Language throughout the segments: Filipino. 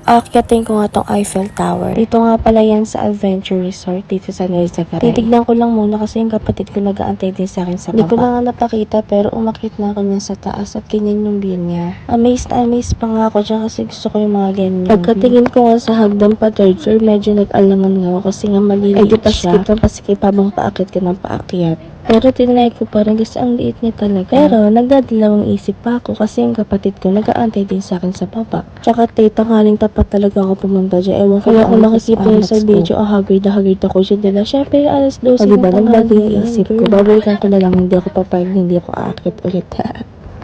Aakyatin ko nga tong Eiffel Tower. Dito nga pala yan sa Adventure Resort dito sa Nueva. Titignan ko lang muna kasi yung kapatid ko nag-aantay din sa akin sa baba. Hindi ko na nga napakita pero umakyat na ako niya sa taas at ganyan yung view niya. Amazed na amazed pa nga ako dyan kasi gusto ko yung mga ganyan. Pagkatingin ko nga sa hagdan pa third floor, medyo nag-alangan nga ako kasi nga maliliit siya. Paskip habang paakyat ka ng paakyat. Pero tinry ko pa rin kasi ang liit niya talaga. Pero nagdadalawang isip pa ako kasi yung kapatid ko nag-aantay din sa akin sa baba. Tsaka tanghaling tapat talaga ako pumunta dyan. Ewan ko kung nakikita niyo sa video, haggard ako dyan dala. Syempre, alas 12 na nagbago yung isip ko. Babalikan ko na lang, hindi ako papayag, hindi ako aakyat ulit.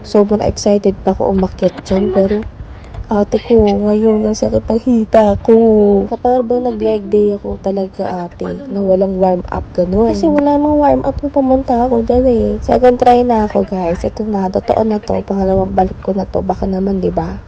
Sobrang excited pa ako umakyat dyan, pero ate ko, ngayon ang sakit ng hita ko. Kapag ba nag-leg day ako talaga ate, na walang warm up ganun. Kasi wala mang warm up na pumunta ako dyan eh. Second try na ako guys. Ito na, totoo na to. Pangalawang balik ko na to. Baka naman, di ba?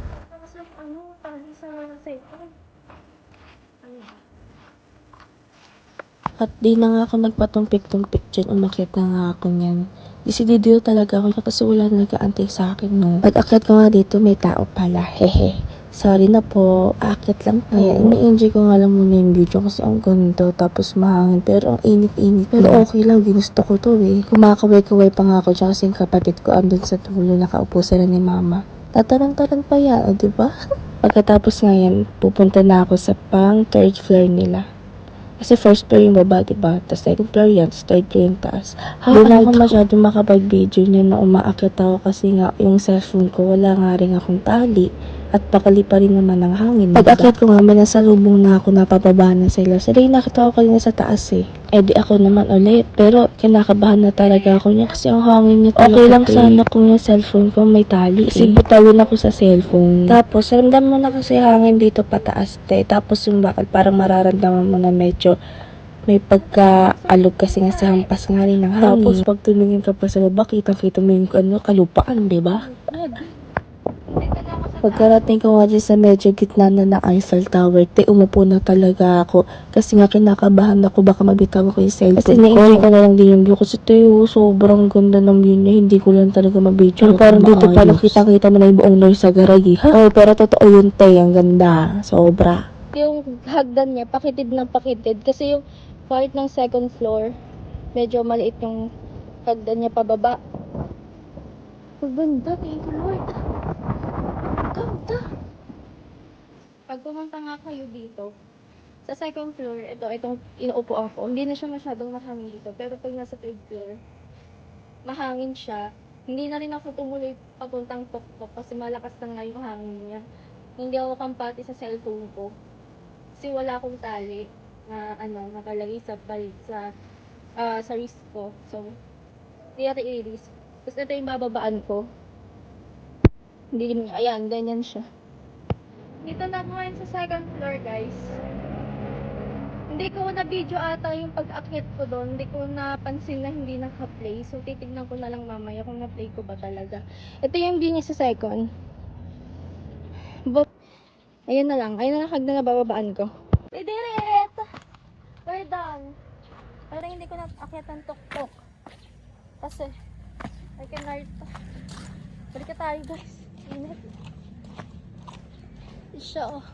At di na nga ako nagpatumpik-tumpik dyan, umakyat na nga ako niyan. Disidido talaga ako kasi wala na nag-aantay sa akin, no. Pag-akyat ko nga dito, may tao pala, hehe. Sorry na po, aakyat lang po. Kaya ini-enjoy ko nga lang muna yung video kasi ang ganda, tapos mahangin, pero ang init-init. Pero okay lang, ginusto ko to eh. Kumakaway-kaway pa nga ako dyan kasi yung kapatid ko andun sa tulo, nakaupo sila ni mama. Tatarang-tarang pa yan, diba? Pagkatapos nga yan, pupunta na ako sa pang third floor nila. Kasi first floor yung baba, diba? Tapos second floor yan, tapos third floor yung taas. Hindi na ako masyadong makapag-video niya na umaakyat ako kasi nga yung cellphone ko, wala nga rin akong tali. At pakali pa rin naman ng hangin. Pag-akyat ko nga, may nasalubong na ako, napababa na sila. Sila yung nakita ko kanina sa taas eh. Eh di ako naman ulit. Pero kinakabahan na talaga ako niya kasi ang hangin niya talaga. Okay lang sana kung yung cellphone ko may tali. Kasi butawin ako sa cellphone. Tapos, ramdam mo na kasi hangin dito pataas te. Tapos yung bakal parang mararamdaman mo na medyo may pagka-alog kasi nga sa hampas nga rin ng hangin. Tapos pag tumingin ka pa sa baba, kitang-kita mo yung kalupaan, diba? Pagkarating ko nga dyan sa medyo gitna na ng Eiffel Tower, umupo na talaga ako. Kasi nga kinakabahan ako, baka mabitaw ko yung cellphone ko. Kasi na-enjoy ko na lang din yung view. Kasi sobrang ganda ng view niya. Hindi ko lang talaga mabidyo. Pero parang dito pa lang kita mo na yung buong Norsagaray. Oh, pero totoo yun te, ang ganda. Sobra. Yung hagdan niya, pakitid ng pakitid. Kasi yung part ng second floor, medyo maliit yung hagdan niya pababa. Ang ganda, thank you Lord. Ganda. Pag pumunta nga kayo dito, sa second floor, itong inuupo ako, hindi na siya masyadong mahangin dito. Pero pag nasa third floor, mahangin siya. Hindi na rin ako tumuloy papuntang tok-tok kasi malakas na nga yung hangin niya. Hindi ako kampati sa cellphone ko. Kasi wala akong tali na nakalagay sa sa wrist ko. So, hindi natin i-release. Tapos ito yung bababaan ko. Hindi, ayan, ganyan siya. Dito na ako ngayon sa second floor, guys. Hindi ko na video ata yung pag-akyat ko doon. Hindi ko napansin na hindi naka-play. So, titignan ko na lang mamaya kung na-play ko ba talaga. Ito yung view niya sa second. But, ayan na lang. Ayan na lang hagdan na bababaan ko. We did it! We're done. Pero hindi ko na-akyat ng tok-tok. Kasi, I can hurt. Balik ka tayo, guys. Init. Siya, oh.